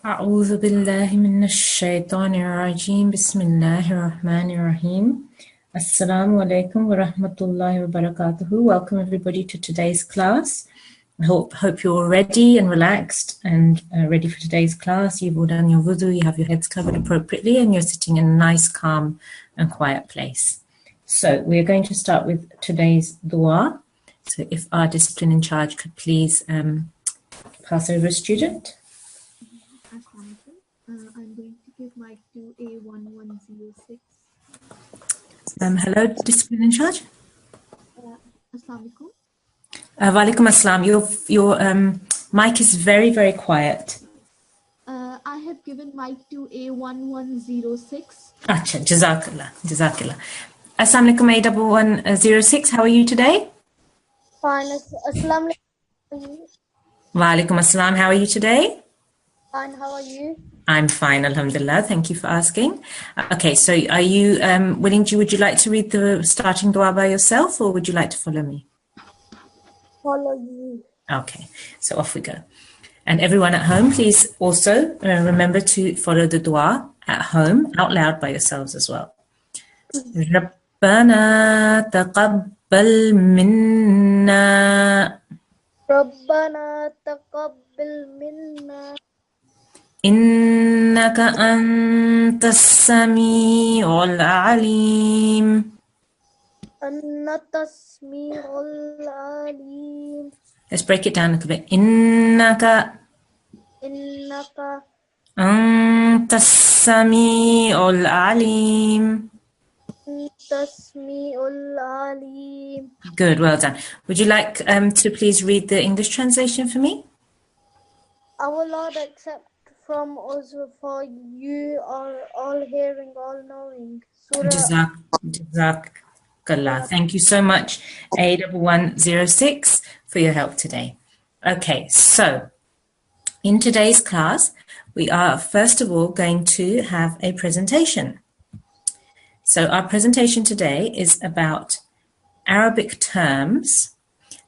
أعوذ بالله من الشيطان الرجيم بسم الله الرحمن الرحيم Assalamu alaikum wa rahmatullahi wa barakatuhu. Welcome everybody to today's class. I hope you're all ready and relaxed and ready for today's class. You've all done your wudu, you have your heads covered appropriately, and you're sitting in a nice, calm and quiet place. So we're going to start with today's dua. So if our discipline in charge could please pass over a student. I'm going to give mic to A1106. Hello, discipline in charge. Assalamualaikum. Walaikum assalam. Your mic is very, very quiet. I have given mic to A1106. Acha, Jazakallah. Jazakallah. Assalamu alaikum, A1106. How are you today? Fine. Assalamu alaikum. Walaikum assalam. How are you today? Fine. How are you? I'm fine, alhamdulillah. Thank you for asking. Okay, so are you willing to, would you like to read the starting dua by yourself or would you like to follow me? Follow you. Okay, so off we go. And everyone at home, please also remember to follow the dua at home out loud by yourselves as well. ربنا تقبل منا ربنا تقبل منا إنك أنت السميع العليم. أنت السميع العليم. Let's break it down a little bit. إنك أنت السميع العليم. أنت السميع العليم. Good, well done. Would you like to please read the English translation for me? Our Lord accept from us, for you are all hearing, all knowing. Surah Jazakallah. Thank you so much, A1106, for your help today. Okay, so in today's class, we are first of all going to have a presentation. So our presentation today is about Arabic terms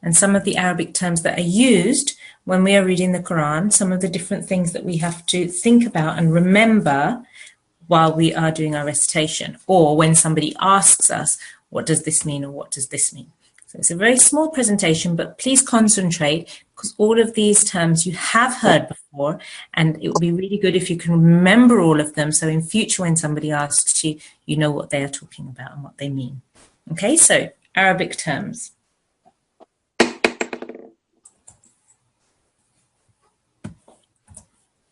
and some of the Arabic terms that are used when we are reading the Quran, some of the different things that we have to think about and remember while we are doing our recitation, or when somebody asks us, what does this mean or what does this mean? So it's a very small presentation, but please concentrate because all of these terms you have heard before, and it will be really good if you can remember all of them. So in future, when somebody asks you, you know what they are talking about and what they mean. Okay, so Arabic terms.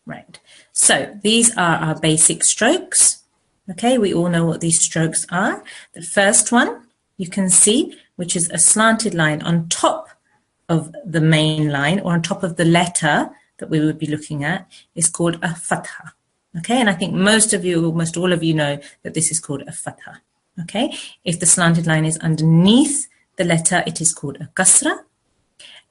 Right, so these are our basic strokes. Okay, we all know what these strokes are. The first one you can see, which is a slanted line on top of the main line or on top of the letter that we would be looking at, is called a fatha. Okay, and I think most of you, almost all of you know that this is called a fatha. Okay, if the slanted line is underneath the letter, it is called a kasra.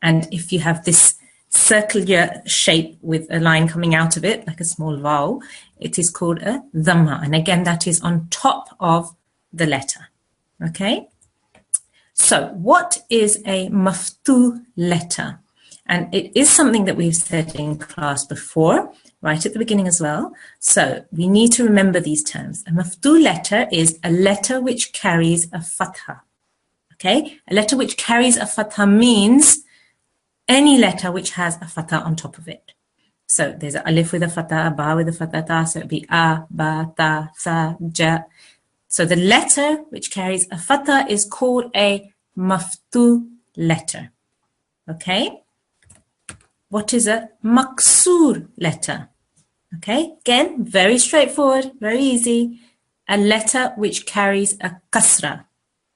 And if you have this circular shape with a line coming out of it, like a small vowel, it is called a dhamma. And again, that is on top of the letter. Okay? So what is a maftuh letter? And it is something that we've said in class before, right at the beginning as well. So we need to remember these terms. A maftuh letter is a letter which carries a fatha. Okay? A letter which carries a fatha means any letter which has a fatha on top of it. So there's an alif with a fatha, a ba with a fatha, ta, so it'd be a, ba, ta, sa, ja. So the letter which carries a fatha is called a maftuh letter. Okay? What is a maksur letter? Okay, again, very straightforward, very easy. A letter which carries a kasra.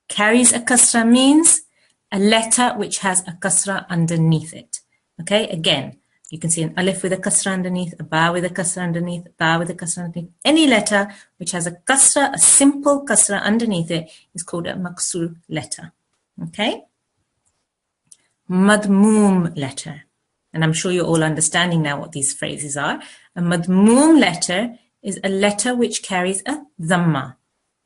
Carries a kasra means a letter which has a kasra underneath it. Okay, again, you can see an alif with a kasra underneath, a ba with a kasra underneath, a ba with a kasra underneath. Any letter which has a kasra, a simple kasra underneath it, is called a maksur letter. Okay? Madmoom letter. And I'm sure you're all understanding now what these phrases are. A madmoom letter is a letter which carries a dhamma.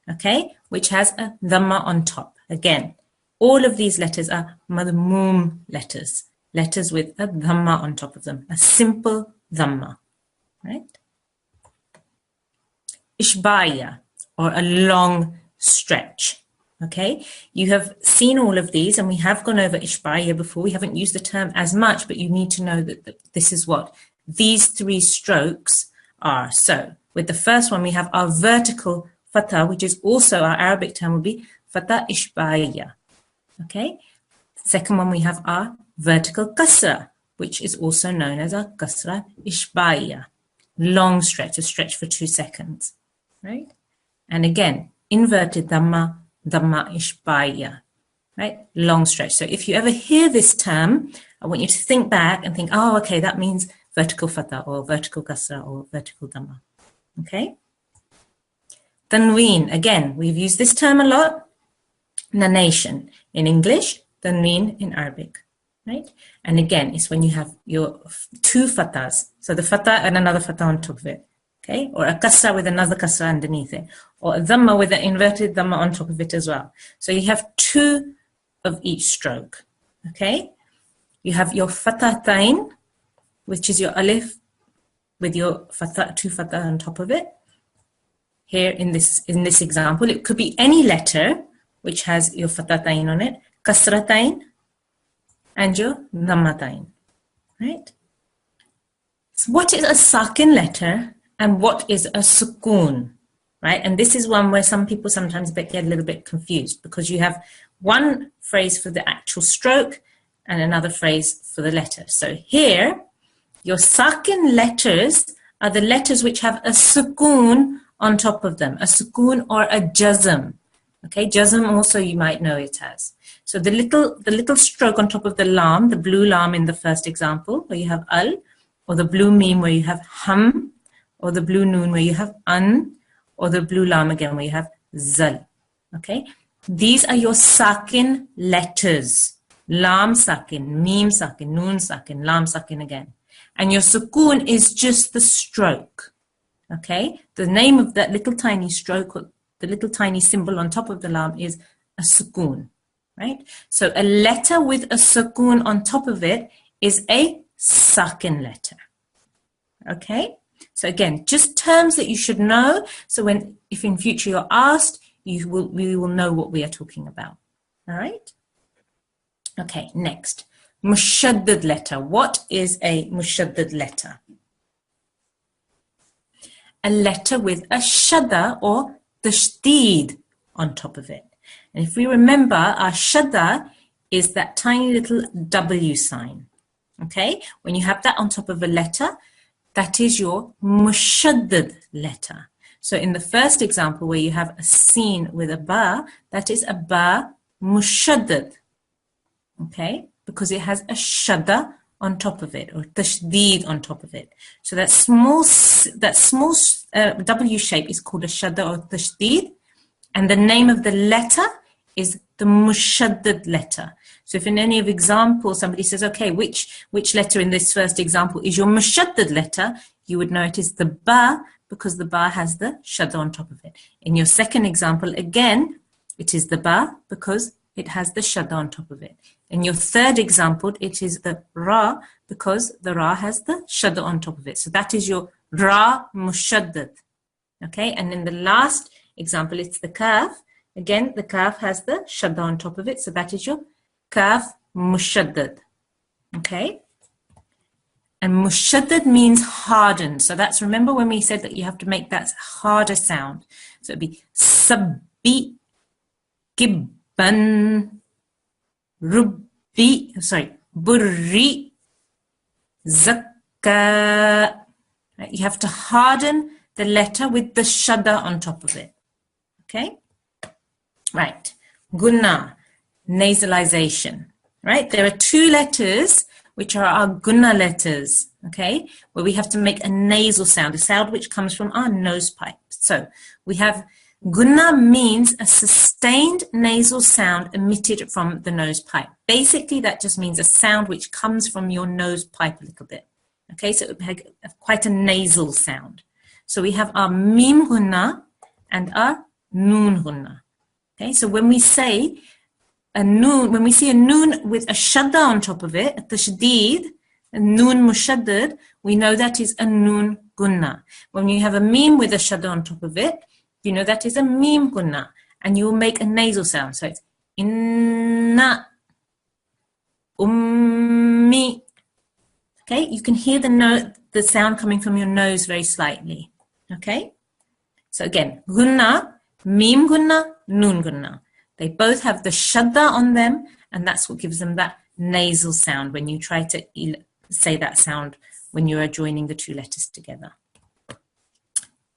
Okay? Which has a dhamma on top. Again, all of these letters are madmoom letters. Letters with a dhamma on top of them. A simple dhamma. right? Ishbaya, or a long stretch. Okay, you have seen all of these, and we have gone over ishbaya before. We haven't used the term as much, but you need to know that this is what these three strokes are. So with the first one, we have our vertical fatha, which is also our Arabic term will be fatha ishbaya. Okay, second one, we have our vertical kasra, which is also known as a kasra ishbaya, long stretch, a stretch for 2 seconds, right? And again, inverted dhamma, dhamma ishbaya, right? Long stretch. So if you ever hear this term, I want you to think back and think, oh, okay, that means vertical fatha or vertical kasra or vertical dhamma, okay? Tanween, again, we've used this term a lot. Nanation in English, tanween in Arabic, right? And again, it's when you have your 2 fathas. So the fatha and another fatha on top of it. Okay, or a kasra with another kasra underneath it, or a dhamma with an inverted dhamma on top of it as well. So you have 2 of each stroke. Okay, you have your fathatain, which is your alif with your fatha, 2 fatha on top of it. Here in this example, it could be any letter which has your fathatain on it, kasratain, and your dhammatain. Right? So what is a sakin letter? And what is a sukoon, right? And this is one where some people sometimes get a little bit confused because you have one phrase for the actual stroke and another phrase for the letter. So here, your sakin letters are the letters which have a sukoon on top of them, a sukoon or a jazm. Okay, jazm also you might know it as. So the little stroke on top of the lam, the blue lam in the first example, where you have al, or the blue meme where you have ham, or the blue noon where you have an, or the blue lam again where you have zal. Okay, these are your sakin letters. Lam sakin, meme sakin, noon sakin, lam sakin again. And your sukoon is just the stroke. Okay, the name of that little tiny stroke, the little tiny symbol on top of the lam is a sukoon, right? So a letter with a sukoon on top of it is a sakin letter. Okay? So again, just terms that you should know. So if in future you're asked, we will know what we are talking about. All right? Okay, next. Mushaddad letter. What is a mushaddad letter? A letter with a shadda or tashdid on top of it. And if we remember, our shadda is that tiny little W sign. Okay? When you have that on top of a letter, that is your mushaddad letter. So in the first example where you have a sin with a ba, that is a ba mushaddad. Okay? Because it has a shadda on top of it, or tashdid on top of it. So that small W shape is called a shadda or tashdid, and the name of the letter is the mushaddad letter. So if in any of examples somebody says, okay, which letter in this first example is your mushaddad letter, you would know it is the ba, because the ba has the shadda on top of it. In your second example, again, it is the ba because it has the shadda on top of it. In your third example, it is the ra because the ra has the shadda on top of it. So that is your ra mushaddad. Okay, and in the last example, it's the kaf. Again, the kaf has the shadda on top of it. So that is your kaf mushaddad. Okay? And mushaddad means hardened. So that's, remember when we said that you have to make that harder sound. So it'd be sabbi, kibban, burri, zakka. You have to harden the letter with the shadda on top of it. Okay? Right. Gunna, nasalization. Right? There are 2 letters which are our gunna letters, okay, where we have to make a nasal sound, a sound which comes from our nose pipe. So we have gunna means a sustained nasal sound emitted from the nose pipe. Basically, that just means a sound which comes from your nose pipe a little bit. Okay, so it would have quite a nasal sound. So we have our mim gunna and our noon gunna. Okay, so when we say a noon, when we see a noon with a shadda on top of it, a tashdid, a noon mushaddad, we know that is a noon gunna. When you have a meme with a shadda on top of it, you know that is a meme gunna, and you will make a nasal sound. So it's inna, ummi. Okay, you can hear the sound coming from your nose very slightly. Okay, so again, gunna, meme gunna, noon gunna. They both have the shadda on them, and that's what gives them that nasal sound when you try to say that sound when you are joining the two letters together.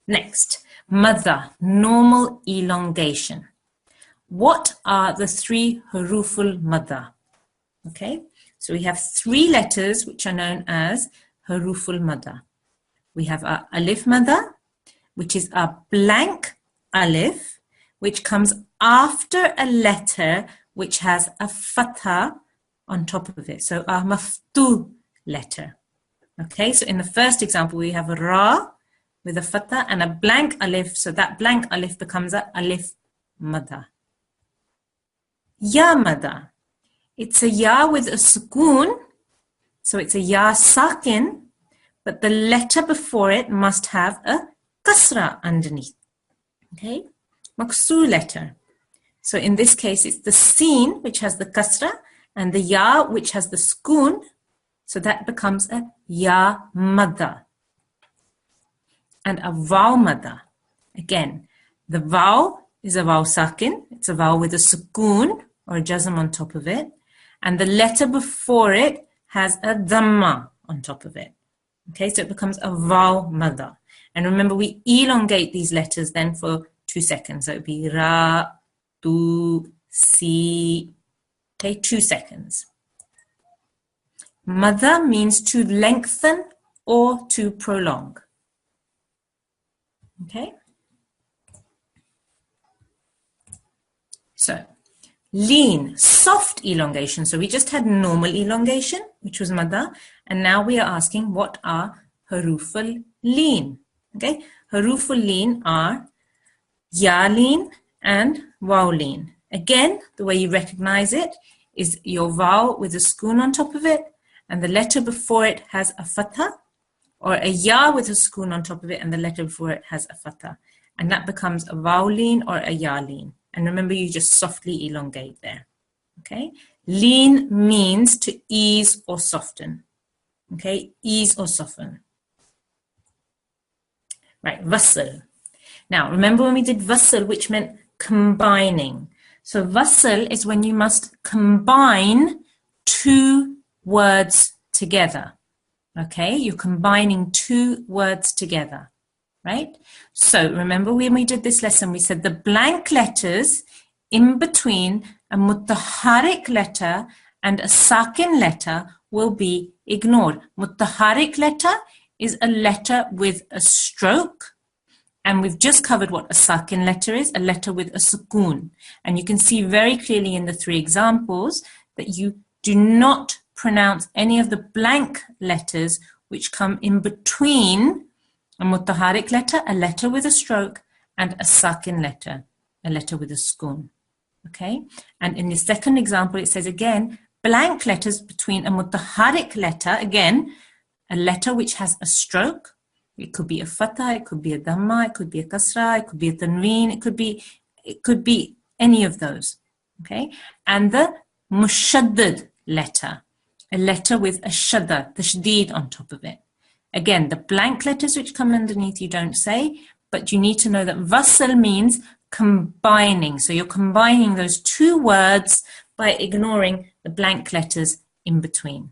Next, madda, normal elongation. What are the three huruful madda? Okay, so we have three letters which are known as huruful madda. We have our alif madda, which is a blank alif, which comes after a letter which has a fatha on top of it. So a maftu letter. Okay, so in the first example, we have a ra with a fatha and a blank alif. So that blank alif becomes a alif madda. Ya madda. It's a ya with a sukoon. So it's a ya sakin, but the letter before it must have a kasra underneath. Okay, maksur letter. So in this case, it's the sin which has the kasra and the ya which has the sukoon. So that becomes a ya madda. And a vaw madda. Again, the vaw is a vaw sakin. It's a vaw with a sukoon or a jazm on top of it. And the letter before it has a dhamma on top of it. Okay, so it becomes a vaw madda. And remember, we elongate these letters then for 2 seconds. So it would be ra, tu, si. Okay, 2 seconds. Madda means to lengthen or to prolong. Okay. So, lean, soft elongation. So we just had normal elongation, which was madda, and now we are asking what are huruful lean. Okay, huruful lean are ya lean and waw lean. Again, the way you recognize it is your vowel with a sukoon on top of it, and the letter before it has a fatha, or a ya with a sukoon on top of it and the letter before it has a fatha, and that becomes a waw lean or a ya lean. And remember, you just softly elongate there. Okay, lean means to ease or soften. Okay, ease or soften. Right, wasl. Now, remember when we did wasl, which meant combining. So wasl is when you must combine two words together. Okay, you're combining two words together, right? So remember when we did this lesson, we said the blank letters in between a mutaharik letter and a sakin letter will be ignored. Mutaharik letter is a letter with a stroke, and we've just covered what a sakin letter is, a letter with a sukoon. And you can see very clearly in the 3 examples that you do not pronounce any of the blank letters which come in between a mutaharik letter, a letter with a stroke, and a sakin letter, a letter with a sukoon. Okay? And in the second example, it says again, blank letters between a mutaharik letter, again, a letter which has a stroke. It could be a fatha, it could be a dhamma, it could be a kasra, it could be a tanween, it could be any of those. Okay? And the mushaddad letter, a letter with a shadda, tashdid on top of it. Again, the blank letters which come underneath you don't say, but you need to know that wasl means combining. So you're combining those two words by ignoring the blank letters in between.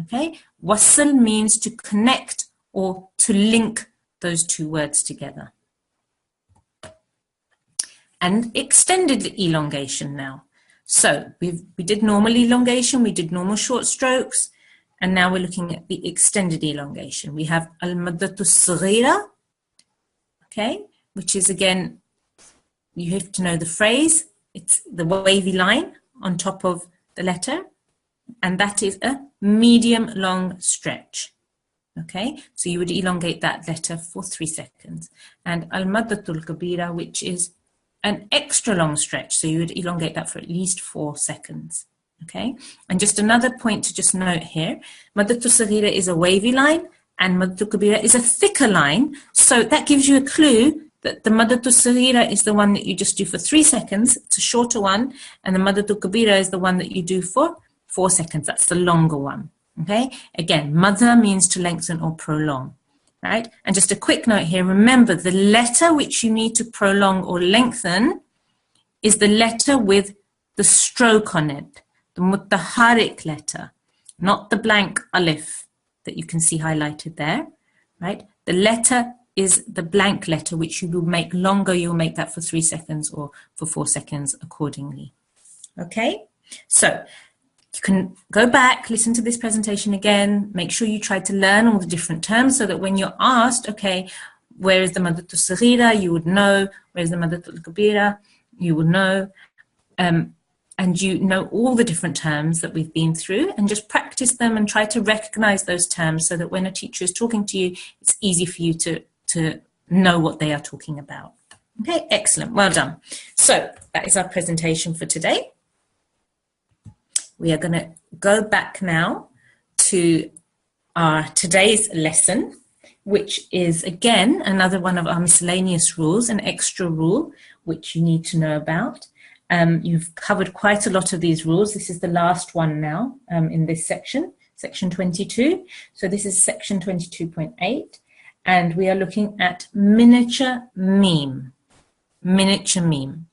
Okay? Wasl means to connect or to link those two words together. And extended elongation now. So we did normal elongation, we did normal short strokes, and now we're looking at the extended elongation. We have al-maddatu as-saghira, okay, which is again, you have to know the phrase. It's the wavy line on top of the letter, and that is a medium long stretch. Okay, so you would elongate that letter for 3 seconds. And al-maddatu al-kabira, which is an extra long stretch, so you would elongate that for at least 4 seconds. Okay, and just another point to just note here, maddatu saghira is a wavy line, and Maddatul Kabira is a thicker line. So that gives you a clue that the Maddatul Saghira is the one that you just do for 3 seconds. It's a shorter one. And the Maddatul Kabira is the one that you do for 4 seconds. That's the longer one. Okay. Again, madda means to lengthen or prolong. Right. And just a quick note here. Remember, the letter which you need to prolong or lengthen is the letter with the stroke on it, the mutaharik letter, not the blank alif that you can see highlighted there, right? The letter is the blank letter, which you will make longer. You'll make that for 3 seconds or for 4 seconds accordingly. Okay, so you can go back, listen to this presentation again, make sure you try to learn all the different terms so that when you're asked, okay, where is the Maddatul Saghira, you would know, where is the Maddatul Kabira, you will know, and you know all the different terms that we've been through, and just practice them and try to recognize those terms so that when a teacher is talking to you, it's easy for you to know what they are talking about. Okay, excellent, well done. So that is our presentation for today. We are going to go back now to our today's lesson, which is again another one of our miscellaneous rules, an extra rule which you need to know about. You've covered quite a lot of these rules. This is the last one now in this section, section 22. So this is section 22.8, and we are looking at miniature meme. Miniature meme.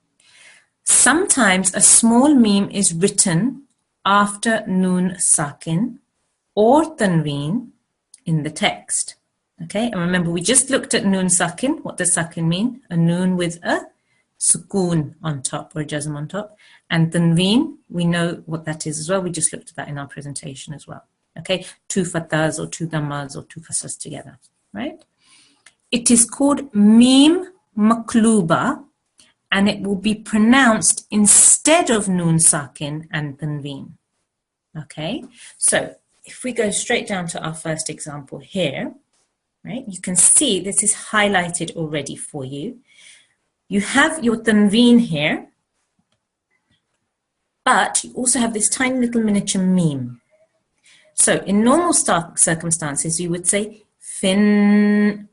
Sometimes a small meme is written after nun sakin or tanween in the text. Okay, and remember we just looked at nun sakin. What does sakin mean? A nun with a sukoon on top or a jazm on top. And tanween, we know what that is as well. We just looked at that in our presentation as well. Okay, 2 fathahs or 2 dhammas or 2 kasras together, right? It is called meme makluba, and it will be pronounced instead of nun sakin and tanween. Okay, so if we go straight down to our first example here, right, you can see this is highlighted already for you. You have your tanween here, but you also have this tiny little miniature meme. So in normal circumstances, you would say fin,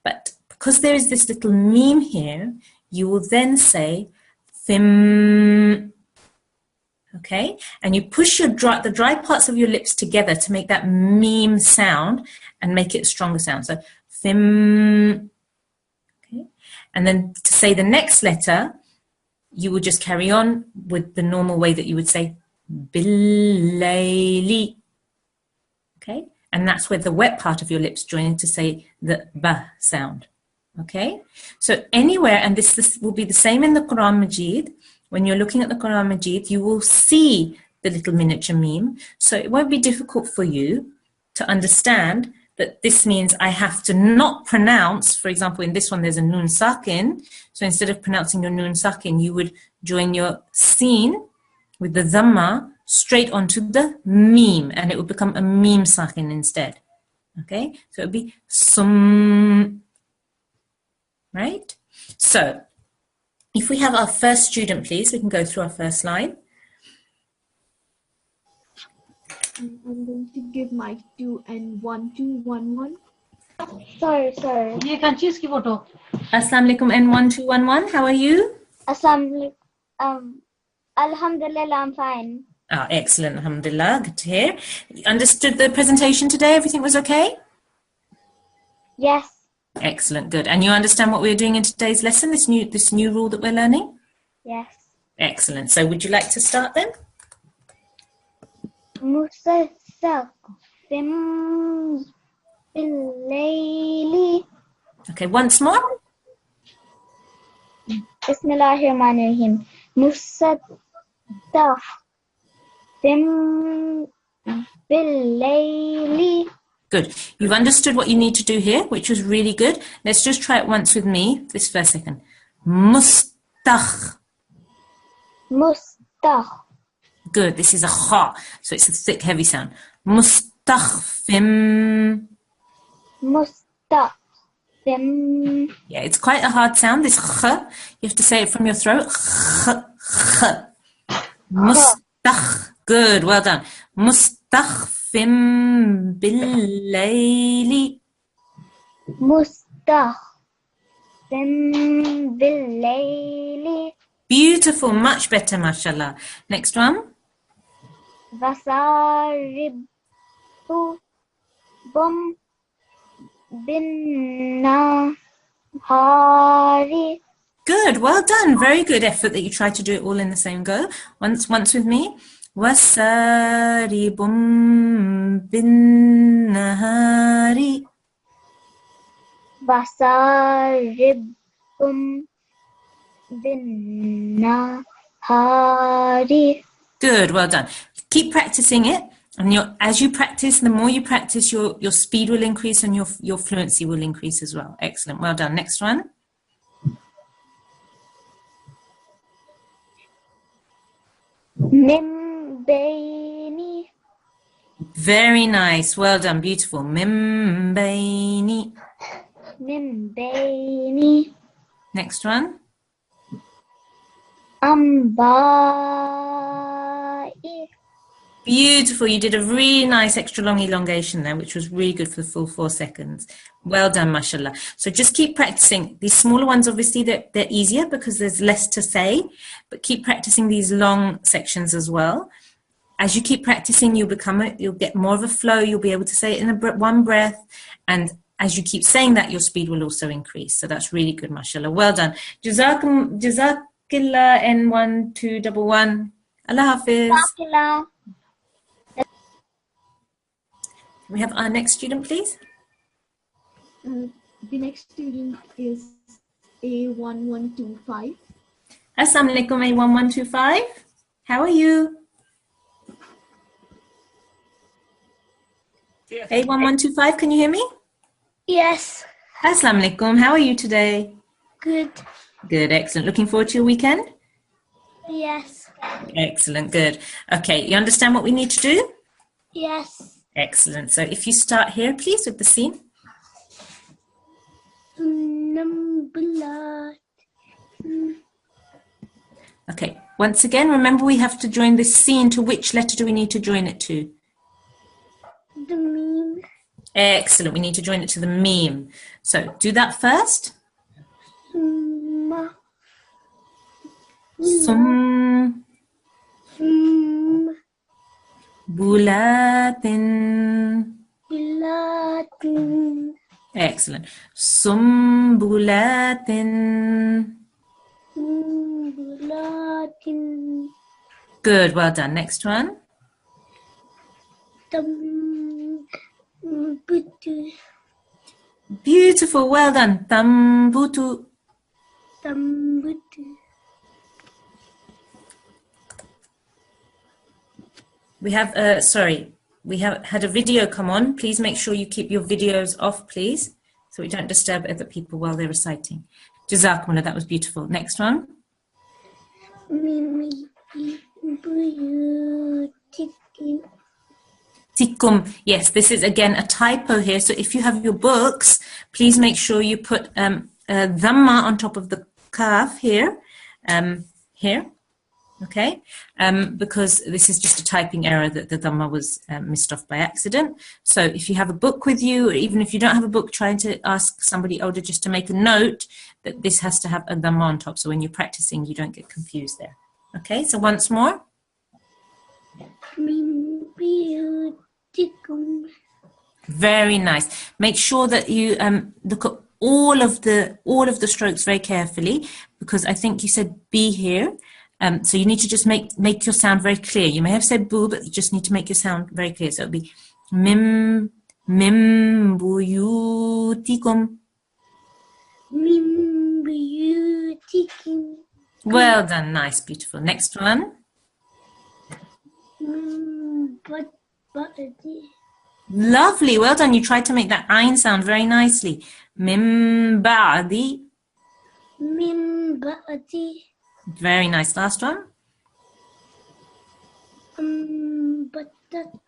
but because there is this little meme here, you will then say fim. Okay, and you push the dry parts of your lips together to make that meme sound and make it a stronger sound. So fim. Okay, and then to say the next letter, you will just carry on with the normal way that you would say billayli. Okay, and that's where the wet part of your lips join to say the ba sound. Okay, so anywhere, and this will be the same in the Quran Majid. When you're looking at the Quran Majid, you will see the little miniature meme. So it won't be difficult for you to understand that this means I have to not pronounce, for example, in this one, there's a nun sakin. So instead of pronouncing your nun sakin, you would join your sin with the dhamma straight onto the meme, and it would become a meme sakin instead. Okay, so it would be sum, right? So if we have our first student, please, we can go through our first line. I'm going to give mic to N1211. Sorry. ये कौन-सी इसकी photo? Assalamu alaikum N1211. How are you? Alhamdulillah, I'm fine. Ah, excellent. Alhamdulillah. Good to hear. You understood the presentation today? Everything was okay? Yes. Excellent. Good. And you understand what we're doing in today's lesson? This new rule that we're learning? Yes. Excellent. So would you like to start then? Musassaq fim billayli. Okay. Once more. Bismillahirrahmanirrahim. Musassaq fim billayli. Good. You've understood what you need to do here, which was really good. Let's just try it once with me, this first second. Mustakh. Mustakh. Good. This is a kha, so it's a thick, heavy sound. Mustakhfim. Mustakhfim. Yeah, it's quite a hard sound, this kh. You have to say it from your throat. Kh. Mustakh. Good. Well done. Mustakhfim. بالليل. مستخفٍ بالليل. Beautiful, much better, mashallah. Next one. وسارب بالنهار. Good, well done. Very good effort that you tried to do it all in the same go. Once with me. وسارب بالنهار. وسارب بالنهار. Good, well done. Keep practicing it, and as you practice, the more you practice, your speed will increase and your fluency will increase as well. Excellent, well done. Next one. من بين. Very nice, well done, beautiful. من بين. من بين. Next one. أنباء. Beautiful, you did a really nice extra long elongation there, which was really good for the full 4 seconds. Well done, mashallah. So just keep practicing. These smaller ones, obviously, they're easier because there's less to say, but keep practicing these long sections as well. As you keep practicing, you'll get more of a flow. You'll be able to say it in one breath, and as you keep saying that, your speed will also increase. So that's really good, mashallah. Well done. Jazakillah N1211. Allah Hafiz. Can we have our next student, please? The next student is A1125. Assalamu alaikum, A1125. How are you? Yes. A1125, can you hear me? Yes. Assalamu alaikum, how are you today? Good. Good, excellent. Looking forward to your weekend? Yes. Excellent, good. Okay, you understand what we need to do? Yes. Excellent. So if you start here, please, with the scene. Okay, once again, remember we have to join this scene. To which letter do we need to join it to? The meme. Excellent, we need to join it to the meme. So do that first. Sum bulatin. Excellent. Sumbulatin. Good, well done. Next one. Beautiful, well done. Tambutu. We have, we have had a video come on. Please make sure you keep your videos off, please, so we don't disturb other people while they're reciting. Jazakumullah, that was beautiful. Next one. Tikum. Yes, this is again a typo here. So if you have your books, please make sure you put a dhamma on top of the kaf here, here. Okay, because this is just a typing error that the dhamma was missed off by accident. So if you have a book with you, or even if you don't have a book, try to ask somebody older just to make a note that this has to have a dhamma on top. So when you're practicing, you don't get confused there. Okay, so once more. Very nice. Make sure that you look at all of the strokes very carefully, because I think you said B here. So you need to just make your sound very clear. You may have said boo, but you just need to make your sound very clear. So it'll be mim buyutikum. Mim buyutikum. Well done, nice, beautiful. Next one. Lovely, well done. You tried to make that ayn sound very nicely. Mim ba'di. Mim ba'di. Very nice. Last one. Batat.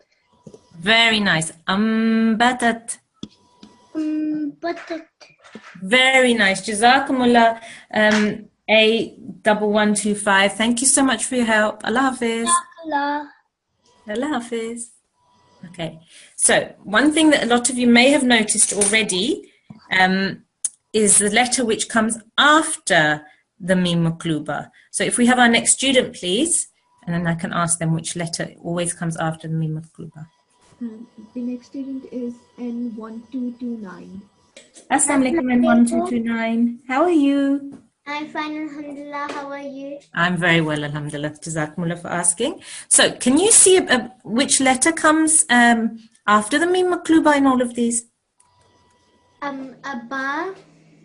Very nice. Batat. Batat. Very nice. Jazakumullah. A1125. Thank you so much for your help. Allah Hafiz. Allah. Allah Hafiz. Okay, so one thing that a lot of you may have noticed already is the letter which comes after the mim makluba. So if we have our next student, please, and then I can ask them which letter always comes after the mim makluba. The next student is N1229. Assalamu alaikum and 1229. How are you? I'm fine, alhamdulillah. How are you? I'm very well, alhamdulillah. Jazakumullah for asking. So can you see which letter comes after the mim makluba in all of these? A bar.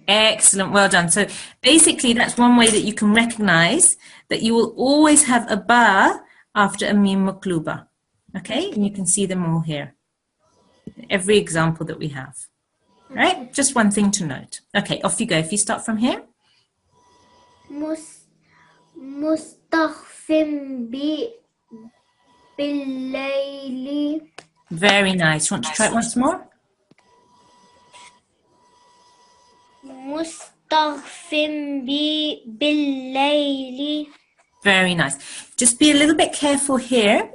Excellent, well done. So basically that's one way that you can recognize that you will always have a ba after a mim makluba. Okay, and you can see them all here. Every example that we have. All right, just one thing to note. Okay, off you go. If you start from here. Mustaghfim billayli. Very nice. You want to try it once more? Mustaghfim billayli. Very nice. Just be a little bit careful here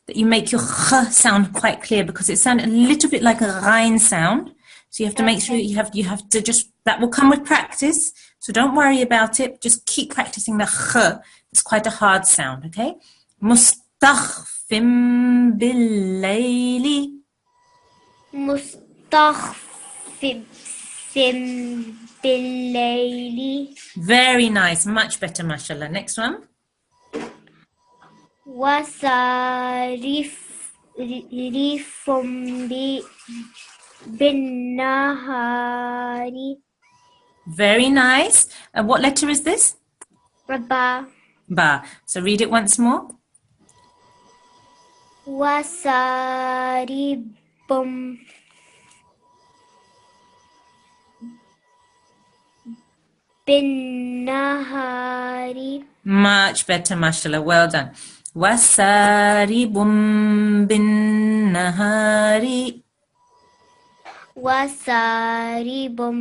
that you make your kh sound quite clear because it sounds a little bit like a ghain sound. So you have to make sure you have to just, that will come with practice. So don't worry about it. Just keep practicing the kh. It's quite a hard sound, okay? Mustaghfim billayli. Mustaghfim billayli. Very nice. Much better, mashallah. Next one. Wasarifum bin nahari. Very nice. What letter is this? Ba. Ba. So read it once more. Wasaribum bin nahari. Much better, mashallah. Well done. Wasaribum bin nahari. Wasaribum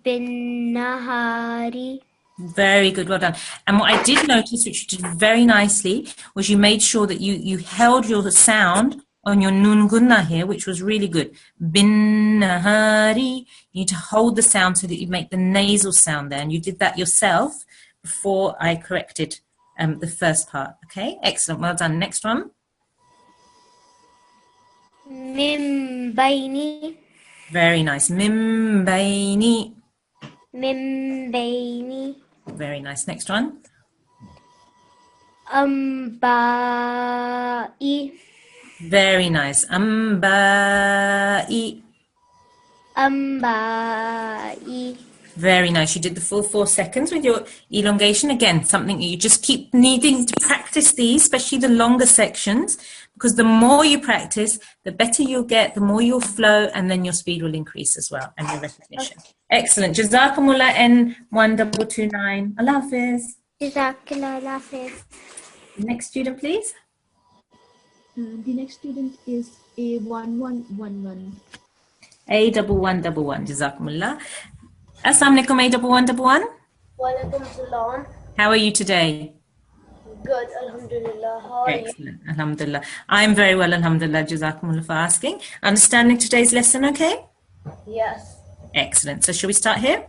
bin nahari. Very good, well done. And what I did notice, which you did very nicely, was you made sure that you held your sound on your nun gunna here, which was really good. Bin nahari. You need to hold the sound so that you make the nasal sound there. And you did that yourself before I corrected the first part. Okay, excellent, well done. Next one. Min bayni. Very nice. Min bayni. Min bayni. Very nice. Next one. Amba'i. Very nice. Amba'i. Amba'i. Very nice. You did the full 4 seconds with your elongation. Again, something you just keep needing to practice these, especially the longer sections, because the more you practice, the better you'll get, the more you'll flow, and then your speed will increase as well, and your recognition. Excellent. Jazakumullah N1229. Allah Hafiz. Jazakallah, Allah Hafiz. Next student, please. The next student is A1111. A1111. Jazakumullah. Assalamu alaikum A1111. Walaikum salam. How are you today? Good, alhamdulillah. How are you? Excellent, alhamdulillah. I'm very well, alhamdulillah. Jazakumullah for asking. Understanding today's lesson, okay? Yes. Excellent. So shall we start here?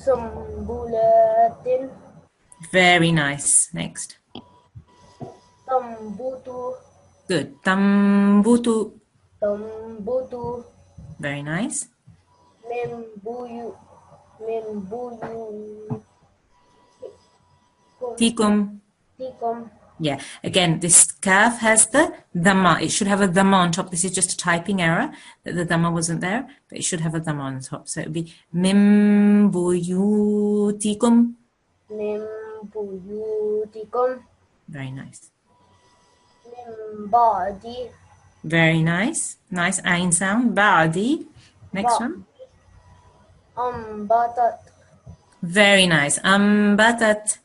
Sumbulatin. Very nice. Next. Tambutu. Good. Tambutu. Tambutu. Very nice. Membuyu. Membuyu. Tikum. Tikum. Yeah. Again, this kaf has the dhamma. It should have a dhamma on top. This is just a typing error that the dhamma wasn't there, but it should have a dhamma on the top. So it would be mimbuyutikum. Mimbuyutikum. Very nice. Mimbadi. Very nice. Nice ain sound. Ba'di. Next one. Ambatat. Very nice. Ambatat.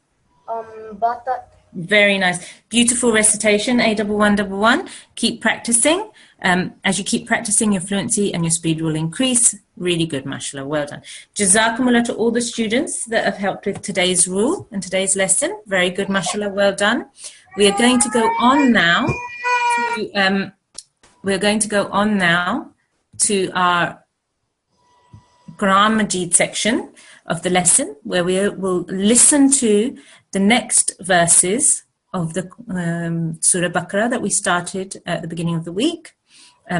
Ambatat. Very nice. Beautiful recitation, A1111. Keep practicing. As you keep practicing, your fluency and your speed will increase. Really good, mashallah. Well done. Jazakumullah to all the students that have helped with today's rule and today's lesson. Very good, mashallah. Well done. We are going to go on now to we're going to go on now to our Quran Majid section of the lesson, where we will listen to the next verses of the Surah Baqarah that we started at the beginning of the week.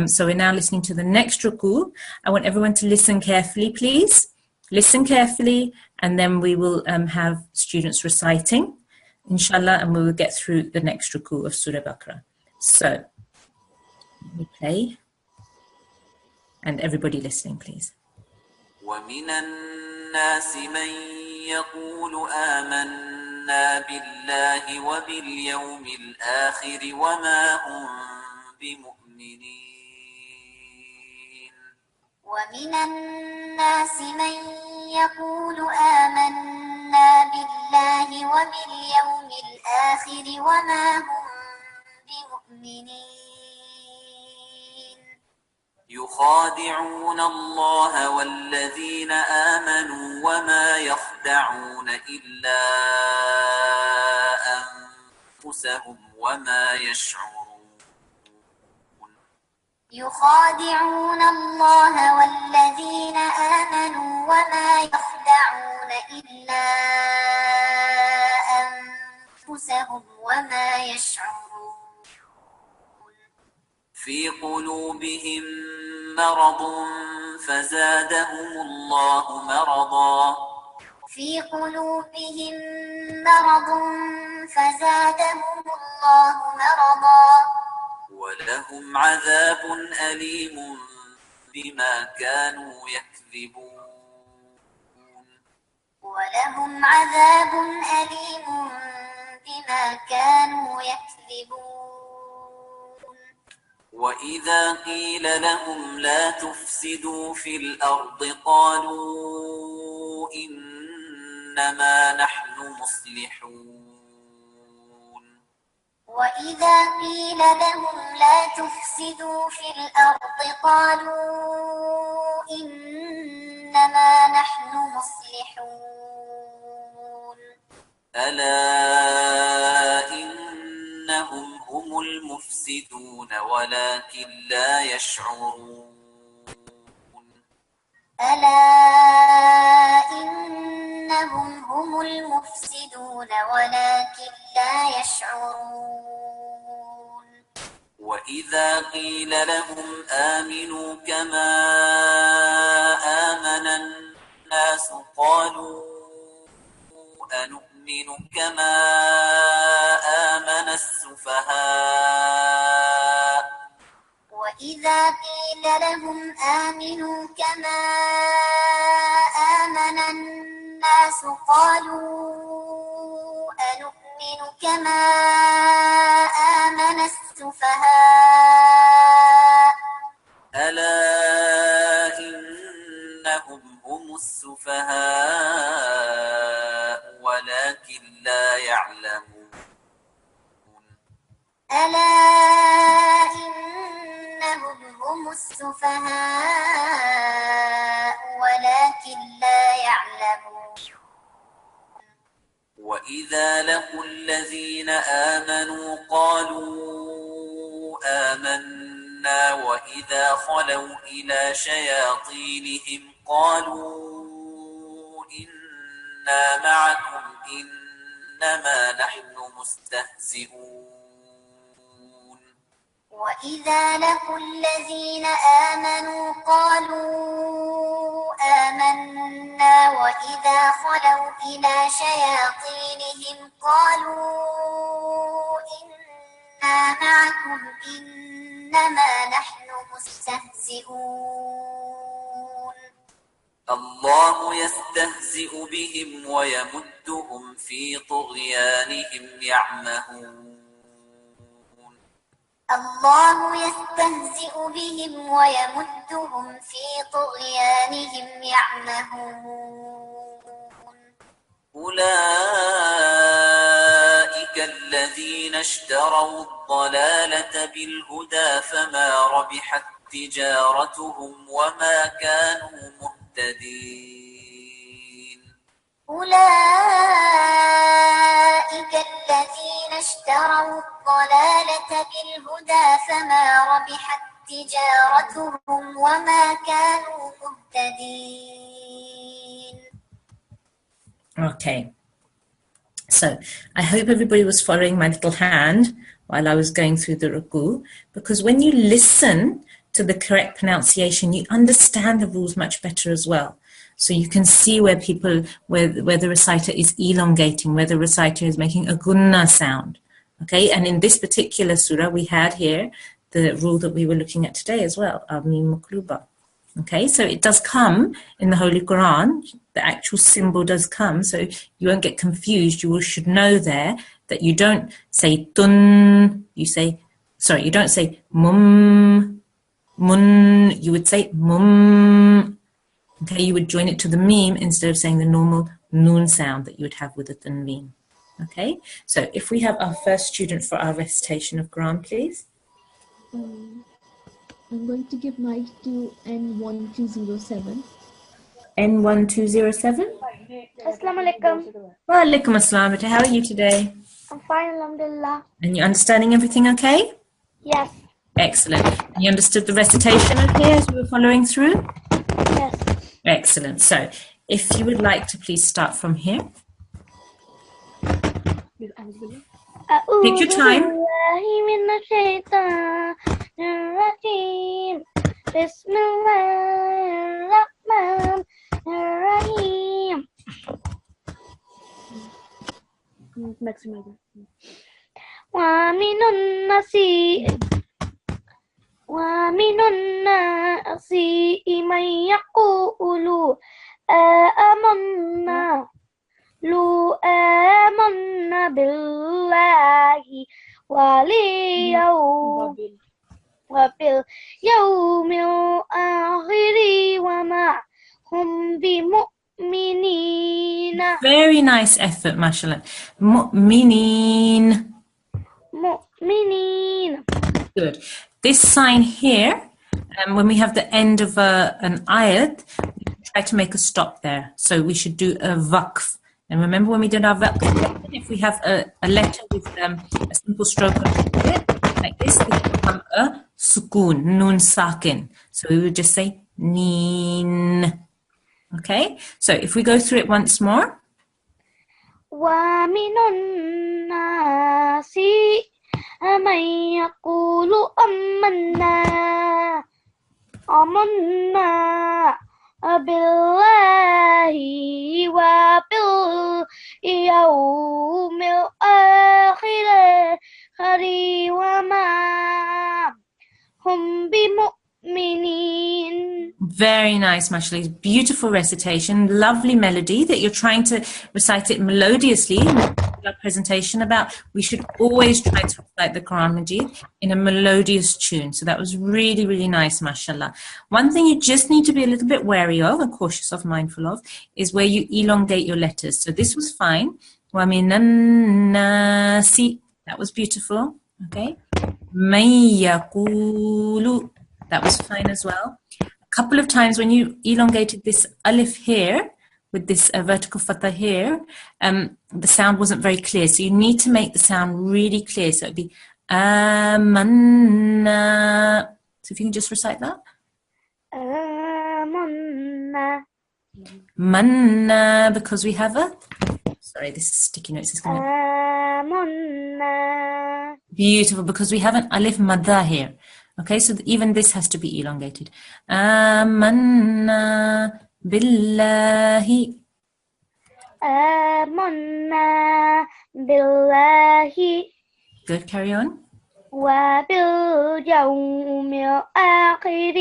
So we're now listening to the next ruku. I want everyone to listen carefully, please. Listen carefully, and then we will have students reciting, inshallah, and we will get through the next ruku of Surah Baqarah. So, let me play. And everybody listening, please. ومن الناس من يقول آمنا بالله وباليوم الآخر وما هم بمؤمنين ومن الناس من يقول آمنا بالله وباليوم الآخر وما هم بمؤمنين يخادعون الله والذين آمنوا وما يخدعون إلا أنفسهم وما يشعرون يخادعون الله والذين آمنوا وما يخدعون إلا أنفسهم وما يشعرون في قلوبهم مرض فزادهم الله مرضا في قلوبهم مرض فزادهم الله مرضا ولهم عذاب أليم بما كانوا يكذبون ولهم عذاب أليم بما كانوا يكذبون وإذا قيل لهم لا تفسدوا في الأرض قالوا إنما نحن مصلحون وإذا قيل لهم لا تفسدوا في الأرض قالوا إنما نحن مصلحون ألا إنهم هم المفسدون ولكن لا يشعرون ألا إنهم هم المفسدون ولكن لا يشعرون وإذا قيل لهم آمنوا كما آمن الناس قالوا أنؤمن كما آمن السفهاء وإذا قيل لهم آمنوا كما آمن الناس قالوا أنؤمن كما آمن السفهاء ألا إنهم هم السفهاء ولكن لا يعلمون ألا إنهم هم السفهاء ولكن لا يعلمون وإذا لقوا الذين آمنوا قالوا آمنا وإذا خلوا إلى شياطينهم قالوا إنا معكم إنما نحن مستهزئون وإذا لقوا الذين آمنوا قالوا آمنا وإذا خلوا إلى شياطينهم قالوا إنا معكم إنما نحن مستهزئون الله يستهزئ بهم ويمدهم في طغيانهم يعمهون الله يستهزئ بهم ويمدهم في طغيانهم يعمهون أولئك الذين اشتروا الضلالة بالهدى فما ربحت تجارتهم وما كانوا مهتدين أولئك الذين اشتروا الضلالة بالهدى فما ربحت Okay. So I hope everybody was following my little hand while I was going through the ruku, because when you listen to the correct pronunciation, you understand the rules much better as well. So you can see where where the reciter is elongating, where the reciter is making a gunna sound. Okay, and in this particular surah, we had here the rule that we were looking at today as well, Mim Maqluba. Okay, so it does come in the Holy Quran, the actual symbol does come, so you won't get confused. You should know there that you don't say tun, you don't say mum, mun, you would say mum. Okay, you would join it to the meme instead of saying the normal noon sound that you would have with the tanween. Okay, so if we have our first student for our recitation of Quran, please. I'm going to give mic to N1207. N1207? Assalamu alaikum. Wa alaikum assalam. How are you today? I'm fine, alhamdulillah. And you're understanding everything okay? Yes. Excellent. And you understood the recitation okay as we were following through? Yes. Excellent. So if you would like to please start from here. Take your time. ومن الناس من يقول آمنا لو آمنا بالله واليوم وباليوم الآخر وما هم بمؤمنين. Very nice effort, mashallah. Mu'minin. مؤمنين. Good. This sign here, when we have the end of an ayat, we try to make a stop there. So we should do a waqf. And remember when we did our waqf, if we have a letter with a simple stroke like this, it will become a sukoon, nun sakin. So we would just say neen. Okay? So if we go through it once more. ومن الناس من يقول آمنا بالله وباليوم الآخر وما هم بمؤمنين. Very nice, mashallah. Beautiful recitation, lovely melody that you're trying to recite it melodiously. Our presentation about we should always try to recite the Quran Majid in a melodious tune. So that was really, really nice, mashallah. One thing you just need to be a little bit wary of and cautious of, mindful of, is where you elongate your letters. So this was fine. وَمِنَ النَّاسِ. That was beautiful. Okay. مَن يَقُولُ. That was fine as well. A couple of times when you elongated this alif here, with this vertical fatha here, the sound wasn't very clear. So you need to make the sound really clear. So it would be amanna. So if you can just recite that. آمنا. Manna, because we have a... Sorry, this is sticky notes. Is coming. آمنا. Beautiful, because we have an alif madda here. Okay, so even this has to be elongated. Amanna billahi. آمنا بالله Good, carry on. وباليوم الآخر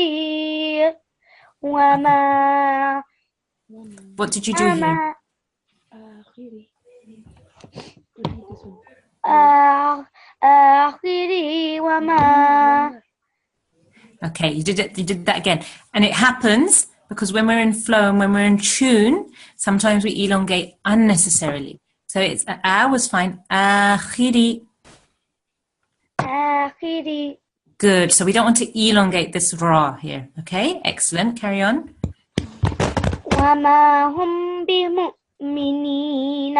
وما What did you do here? آخر وما. Okay, you did it. You did that again, and it happens because when we're in flow and when we're in tune, sometimes we elongate unnecessarily. So it's was fine. Akhiri. آخر. Good. So we don't want to elongate this ra here. Okay, excellent. Carry on. وما هم بمؤمنين.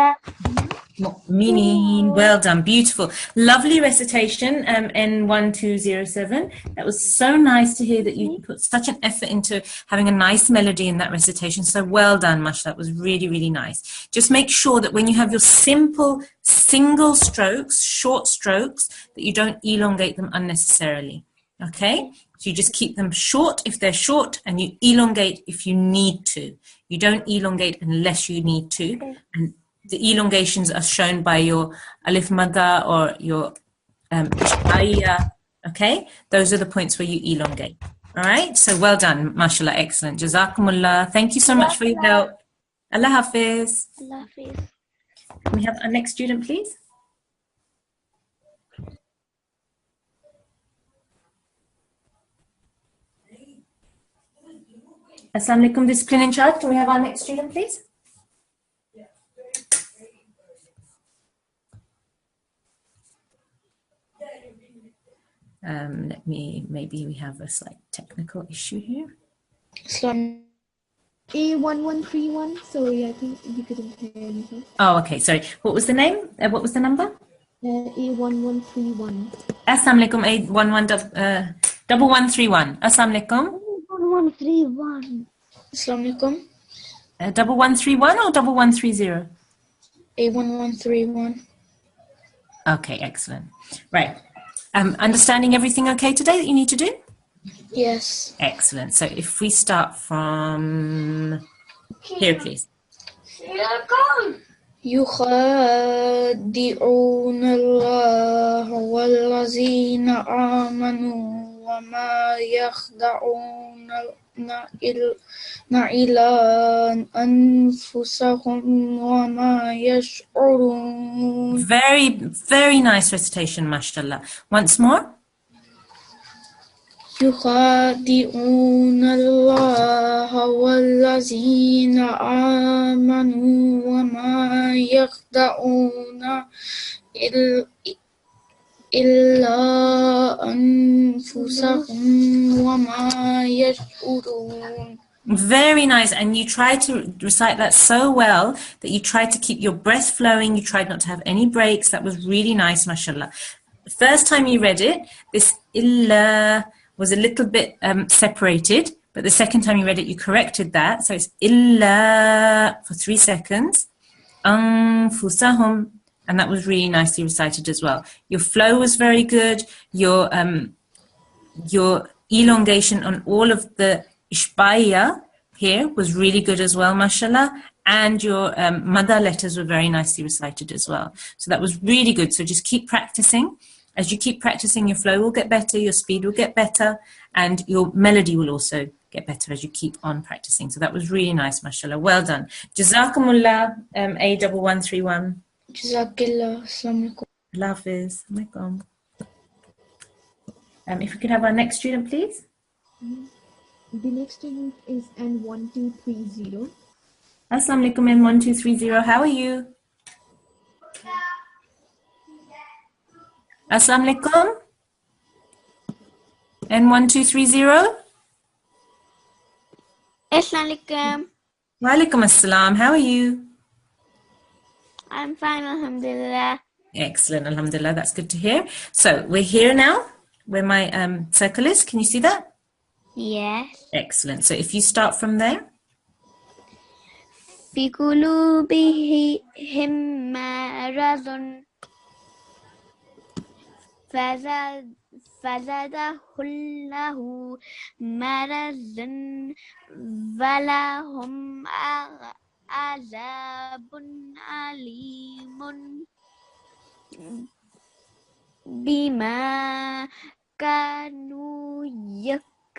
Mu'minin. Well done. Beautiful. Lovely recitation, N1207. That was so nice to hear that you put such an effort into having a nice melody in that recitation. So well done, Mash. That was really, really nice. Just make sure that when you have your simple single strokes, short strokes, that you don't elongate them unnecessarily. Okay? So you just keep them short if they're short, and you elongate if you need to. You don't elongate unless you need to. And the elongations are shown by your alif madda or your ishbaiya. Okay? Those are the points where you elongate. All right? So well done. MashaAllah. Excellent. Jazakumullah. Thank you so much for your help. Allah Hafiz. Allah Hafiz. Can we have our next student, please? Assalamu alaikum, discipline in charge. Can we have our next student, please? Maybe we have a slight technical issue here. A1131. Sorry, I think you couldn't hear anything. Oh, okay, sorry. What was the name? What was the number? A1131. Assalamu alaikum, 1131. Assalamu alaikum. 1131. Assalamu alaikum. 1131 or 1130? A1131. Okay, excellent. Right. Understanding everything okay today that you need to do? Yes. Excellent. So if we start from here, please. يخادعون الله والذين آمنوا وما يخدعون إلا أنفسهم وما يشعرون. Very, very nice recitation, mashallah. Once more. يخادعون الله والذين آمنوا وما يخدعون إلا أنفسهم وما يشعرون. Very nice. And you tried to recite that so well that you tried to keep your breath flowing. You tried not to have any breaks. That was really nice, mashallah. The first time you read it, this illa was a little bit separated, but the second time you read it, you corrected that. So it's illa for 3 seconds. Anfusahum. And that was really nicely recited as well. Your flow was very good. Your elongation on all of the ishbaiya here was really good as well, mashallah. And your madda letters were very nicely recited as well. So that was really good. So just keep practicing. As you keep practicing, your flow will get better, your speed will get better, and your melody will also get better as you keep on practicing. So that was really nice, mashallah. Well done. Jazakumullah, A1131. Jazakillah. Assalamu alaikum. Allah Hafiz. Alaikum. If we could have our next student, please. The next student is N1230. Assalamu alaikum, N1230. How are you? Assalamu alaikum. N1230. Assalamu alaikum. Wa alaikum assalam. How are you? I'm fine, alhamdulillah. Excellent, alhamdulillah. That's good to hear. So we're here now where my circle is. Can you see that? Yes. Excellent. So if you start from there. في قلوبهم مرض فزاده الله مرضا ولهم عذاب أليم بما كانوا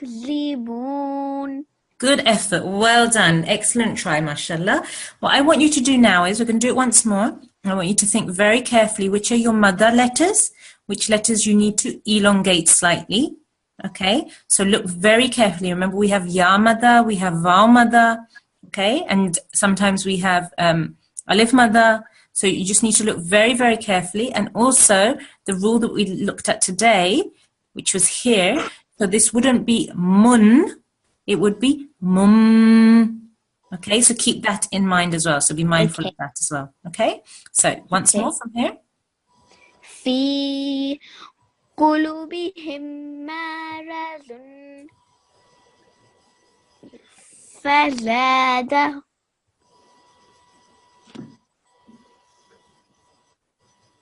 يكذبون. Good effort. Well done. Excellent try, mashallah. What I want you to do now is we're going to do it once more. I want you to think very carefully which are your mother letters, which letters you need to elongate slightly. Okay, so look very carefully. Remember, we have ya mother, we have vaw mother, okay, and sometimes we have alif mother. So you just need to look very, very carefully. And also the rule that we looked at today, which was here. So this wouldn't be mun, it would be mum. Okay, so keep that in mind as well. So be mindful of that as well. Okay, so once more from here. في قلوبهم مرض فزادهم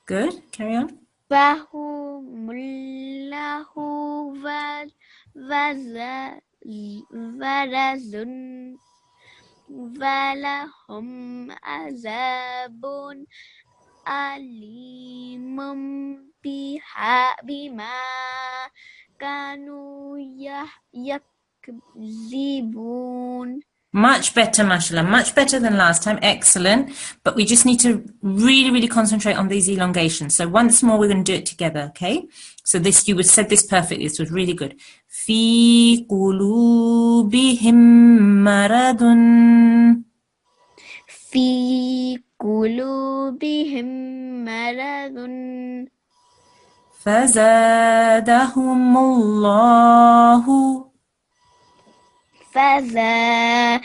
Good, carry on. فهم الله ورز ولهم عذاب أليم بما كانوا يكذبون. Much better, mashallah. Much better than last time. Excellent. But we just need to really, really concentrate on these elongations. So once more, we're going to do it together, okay? So this, you would said this perfectly. This was really good. في قلوبهم مرض. في قلوبهم مرض فزادهم الله. فزادهم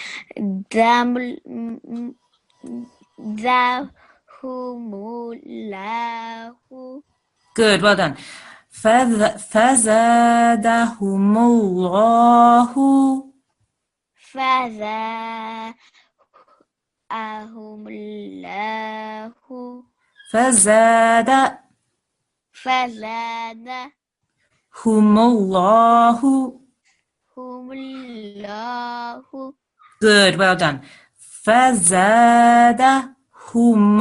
الله. Good, well done. فزادهم الله. فزادهم الله. فزادهم الله. Good, well done. فزادهم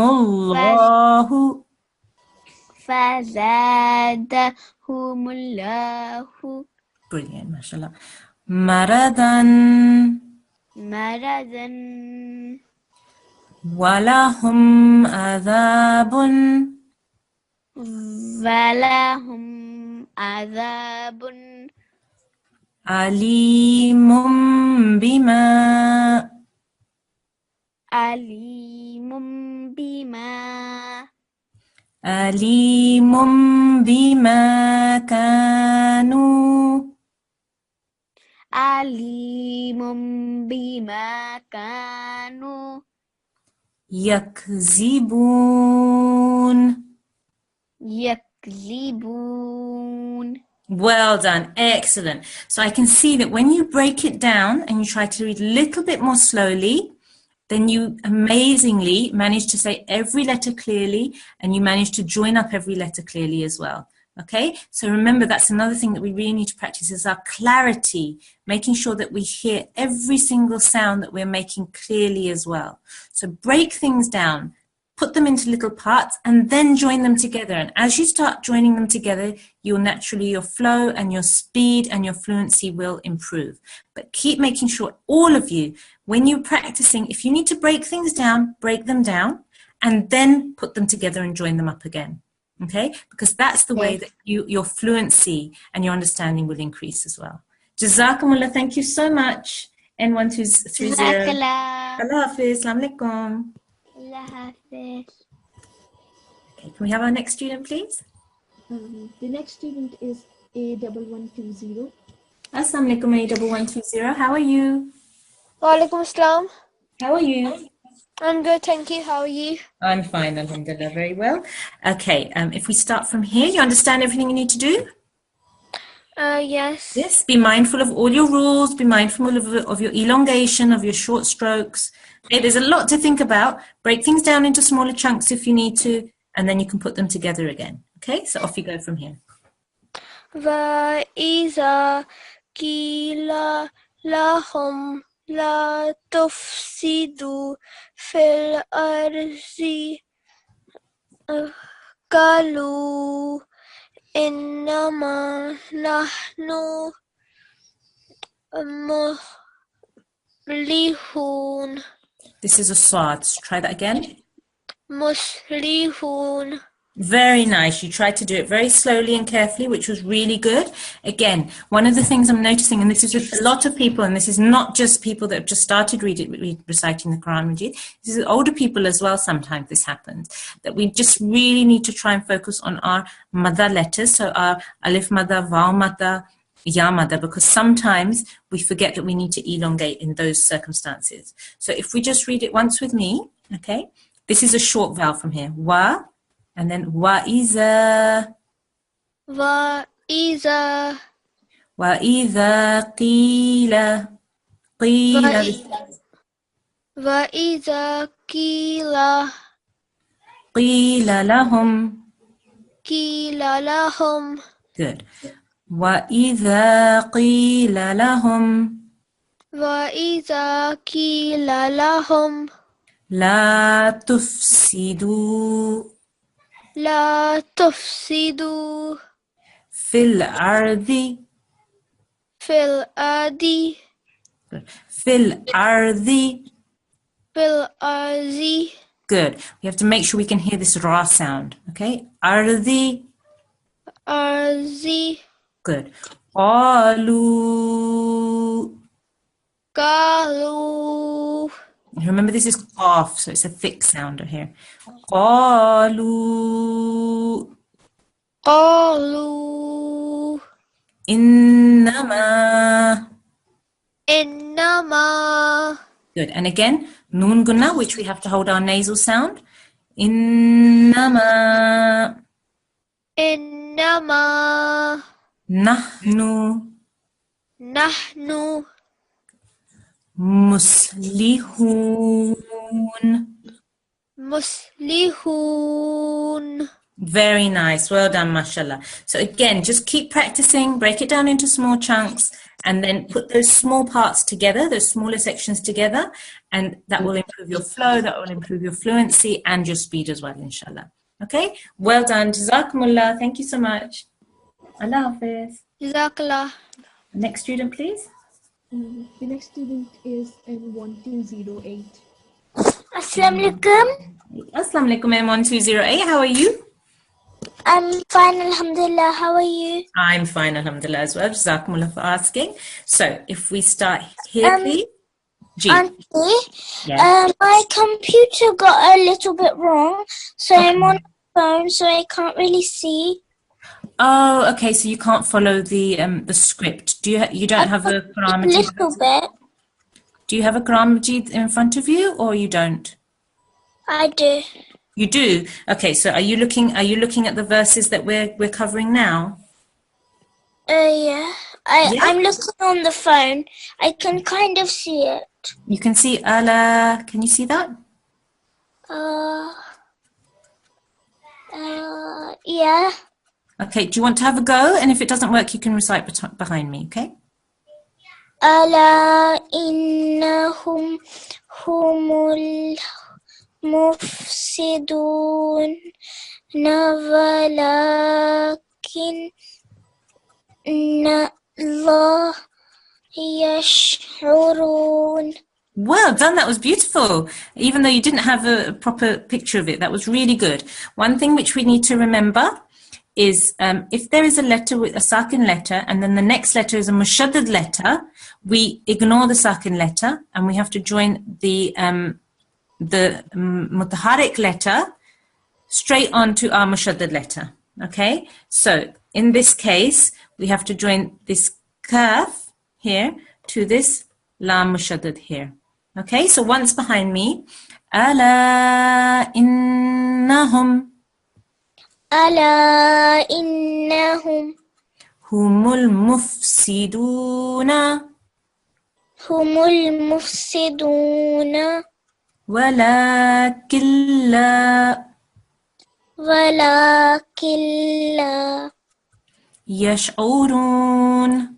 الله. فزادهم الله. Brilliant, mashallah. مرضا. ولهم عذاب. أليم بما كانوا يكذبون. Well done. Excellent. So I can see that when you break it down and you try to read a little bit more slowly, then you amazingly manage to say every letter clearly and you manage to join up every letter clearly as well. Okay, so remember, that's another thing that we really need to practice is our clarity, making sure that we hear every single sound that we're making clearly as well. So break things down, put them into little parts and then join them together. And as you start joining them together, your flow and your speed and your fluency will improve. But keep making sure, all of you, when you're practicing, if you need to break things down, break them down and then put them together and join them up again. Okay, because that's the way that your fluency and your understanding will increase as well. Jazakumullah, thank you so much. N1230. Allah Hafiz, Assalamu alaikum. Okay, can we have our next student, please? The next student is A1120. Assalamu alaikum, A1120. How are you? Walaikum assalam. How are you? I'm good, thank you. How are you? I'm fine, alhamdulillah, very well. Okay, if we start from here, you understand everything you need to do? Yes. Yes, be mindful of all your rules, be mindful of your elongation, of your short strokes. Okay, there's a lot to think about. Break things down into smaller chunks if you need to, and then you can put them together again. Okay, so off you go from here. وَإِذَا قِيلَ لَهُمْ لَا تُفْسِدُوا فِي الْأَرْضِ قَالُوا إِنَّمَا نَحْنُ مُصْلِحُونَ. This is a sad. Try that again. مُصْلِحُونَ. Very nice. You tried to do it very slowly and carefully, which was really good. Again, one of the things I'm noticing, and this is with a lot of people, and this is not just people that have just started reciting the Quran Majid, this is older people as well. Sometimes this happens, that we just really need to try and focus on our mother letters. So our alif mother, vaw mother, Yamada, because sometimes we forget that we need to elongate in those circumstances. So if we just read it once with me, okay, this is a short vowel from here. Wa, and then wa iza. وإذا Wa iza qila. Qila. وإذا قيل Qila lahum. لهم Good. Wa iza qila lahum. وإذا قيل لهم La tufsidu. لا تفسدوا Fil ardi. في الأرض Fil ardi. في الأرض Good. We have to make sure we can hear this ra sound. Okay. Ardi. أرض Good. Qalu. قالوا Remember, this is qaf, so it's a thick sounder here. Qalu. قالوا Innama. إنما Good. And again, noon gunna, which we have to hold our nasal sound. Innama. إنما Nahnu. نحن Muslihun. مصلحون. Very nice. Well done, mashallah. So again, just keep practicing, break it down into small chunks, and then put those small parts together, those smaller sections together, and that will improve your flow, that will improve your fluency and your speed as well, inshallah. Okay? Well done. Jazakumullah. Thank you so much. Allah Hafiz. جزاك الله. Next student, please. The next student is M1208. Assalamu alaikum. Assalamu alaikum, M1208. How are you? I'm fine, alhamdulillah. How are you? I'm fine, alhamdulillah, as well. Jazakumullah for asking. So, if we start here, please. G. Auntie, Yes. my computer got a little bit wrong, so I'm on the phone, so I can't really see. Oh, okay. So you can't follow the script. You don't have a Quran A Majid? little bit. Do you have a Quran Majid in front of you, or you don't? I do. You do. Okay. So are you looking at the verses that we're covering now? Yeah. Yeah. I'm looking on the phone. I can kind of see it. You can see Allah. Can you see that? Yeah. Okay. Do you want to have a go? And if it doesn't work, you can recite behind me. Okay. ألا إنهم هم المفسدون ولكن الله يشعرون. Well done, that was beautiful. Even though you didn't have a proper picture of it, that was really good. One thing which we need to remember is if there is a letter with a sakin letter and then the next letter is a mushaddad letter, we ignore the sakin letter and we have to join the mutaharik letter straight onto our mushaddad letter. Okay, so in this case, we have to join this kaf here to this lam mushaddad here. Okay, so once behind me, ala innahum ألا إنهم humul mufsiduna هم المفسدون walakin la ولكن لا yash'urun.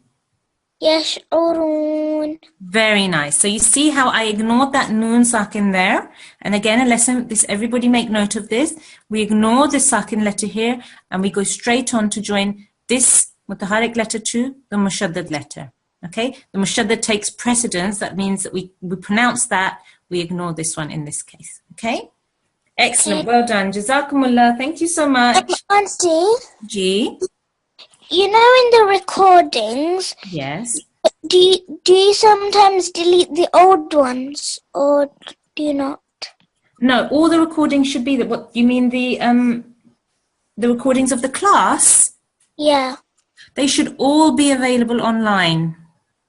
يشعرون. Very nice. So you see how I ignored that noon sakin there. And again, a lesson, this, everybody make note of this. We ignore the sakin letter here and we go straight on to join this mutaharik letter to the mushaddad letter. Okay? The mushaddad takes precedence. That means that we pronounce that. We ignore this one in this case. Okay? Excellent. Well done. Jazakumullah. Thank you so much. Auntie, G. you know in the recordings, Yes. do you sometimes delete the old ones or do you not? No, all the recordings should be that. What you mean the recordings of the class? Yeah. They should all be available online.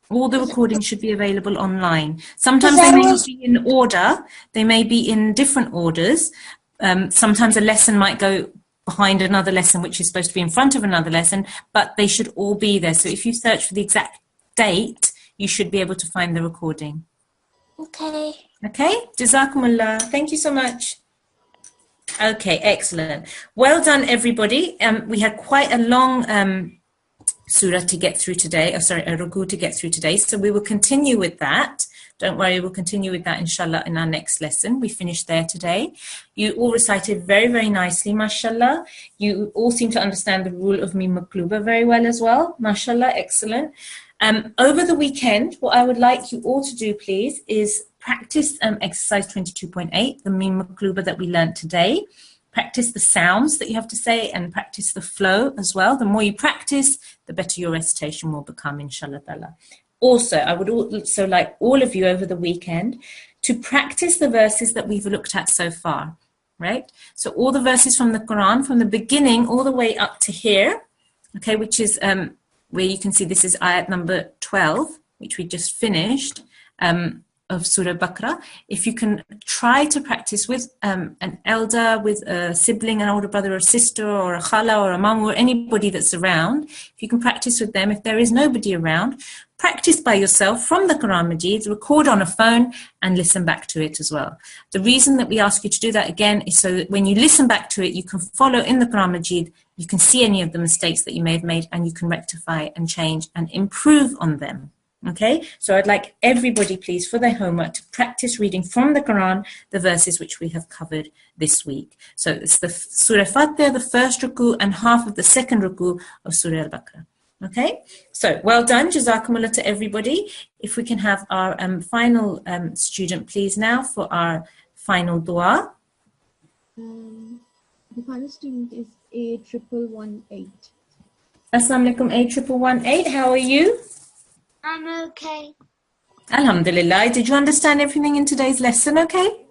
All the recordings should be available online. Sometimes they may not be in order. They may be in different orders. Sometimes a lesson might go behind another lesson, which is supposed to be in front of another lesson, but they should all be there. So if you search for the exact date, you should be able to find the recording. Okay. Okay? Jazakumullah. Thank you so much. Okay, excellent. Well done, everybody. We had quite a long surah to get through today, a ruku to get through today. So we will continue with that. Don't worry, we'll continue with that, inshallah, in our next lesson. We finished there today. You all recited very, very nicely, mashallah. You all seem to understand the rule of mim makluba very well as well. Mashallah, excellent. Over the weekend, what I would like you all to do, please, is practice exercise 22.8, the mim makluba that we learned today. Practice the sounds that you have to say and practice the flow as well. The more you practice, the better your recitation will become, inshallah ta'ala. Also, I would also like all of you over the weekend to practice the verses that we've looked at so far, right? So all the verses from the Quran, from the beginning all the way up to here, okay, which is where you can see this is ayat number 12, which we just finished, of Surah Baqarah. If you can try to practice with an elder, with a sibling, an older brother or sister, or a khala or a mum, or anybody that's around, if you can practice with them. If there is nobody around, practice by yourself from the Quran Majid, record on a phone and listen back to it as well. The reason that we ask you to do that again is so that when you listen back to it, you can follow in the Quran Majid, you can see any of the mistakes that you may have made, and you can rectify and change and improve on them. Okay, so I'd like everybody, please, for their homework to practice reading from the Quran the verses which we have covered this week. So it's the Surah Fatiha, the first ruku, and half of the second ruku of Surah Al-Baqarah. Okay, so well done, Jazakumullah to everybody. If we can have our final student, please, now for our final dua. The final student is A1118. Assalamu alaikum, A1118. How are you? I'm okay. Alhamdulillah. Did you understand everything in today's lesson? Okay.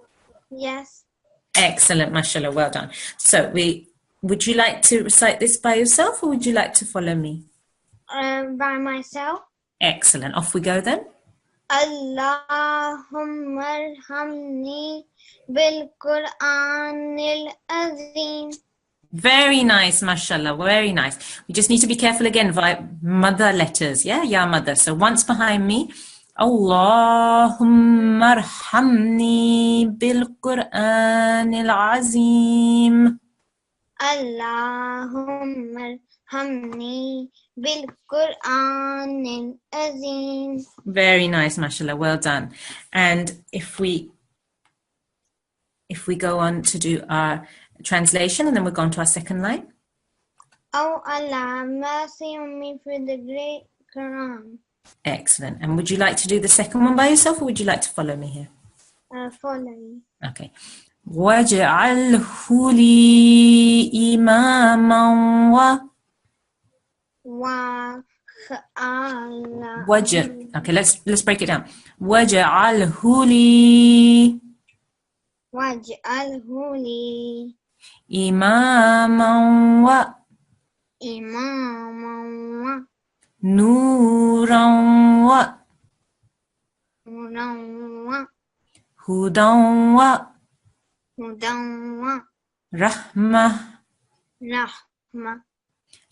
Yes. Excellent, mashallah. Well done. So would you like to recite this by yourself, or would you like to follow me? By myself. Excellent. Off we go then. Allahumma arhamni bil Qur'anil azim. Very nice, mashallah, very nice. We just need to be careful again via mother letters, yeah? Ya mother. So once behind me, Allahumma arhamni bil Qur'anil azim. Allahumma arhamni bil Qur'anil azim. Very nice, mashallah, well done. And if we go on to do our translation, and then we'll go on to our second line. Oh Allah, mercy on me for the great Quran. Excellent. And would you like to do the second one by yourself, or would you like to follow me here? Follow me. Okay. وَاجْعَلْهُ لِي إِمَامًا Okay, let's break it down. وَاجْعَلْهُ لِي وَاجْعَلْهُ لِي إِمَامًا إِمَامًا نُورًا هُدًى رحمة.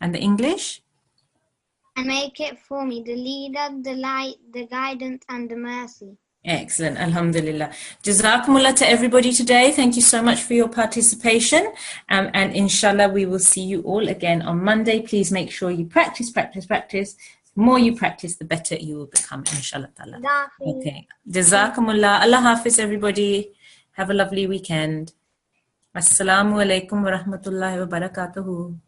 And the English? And make it for me the leader, the light, the guidance, and the mercy. Excellent, alhamdulillah. Jazakumullah to everybody today. Thank you so much for your participation. And inshallah, we will see you all again on Monday. Please make sure you practice. The more you practice, the better you will become, inshallah ta'ala. Okay. Jazakumullah. Allah Hafiz, everybody. Have a lovely weekend. Assalamu alaikum wa rahmatullahi wa barakatuhu.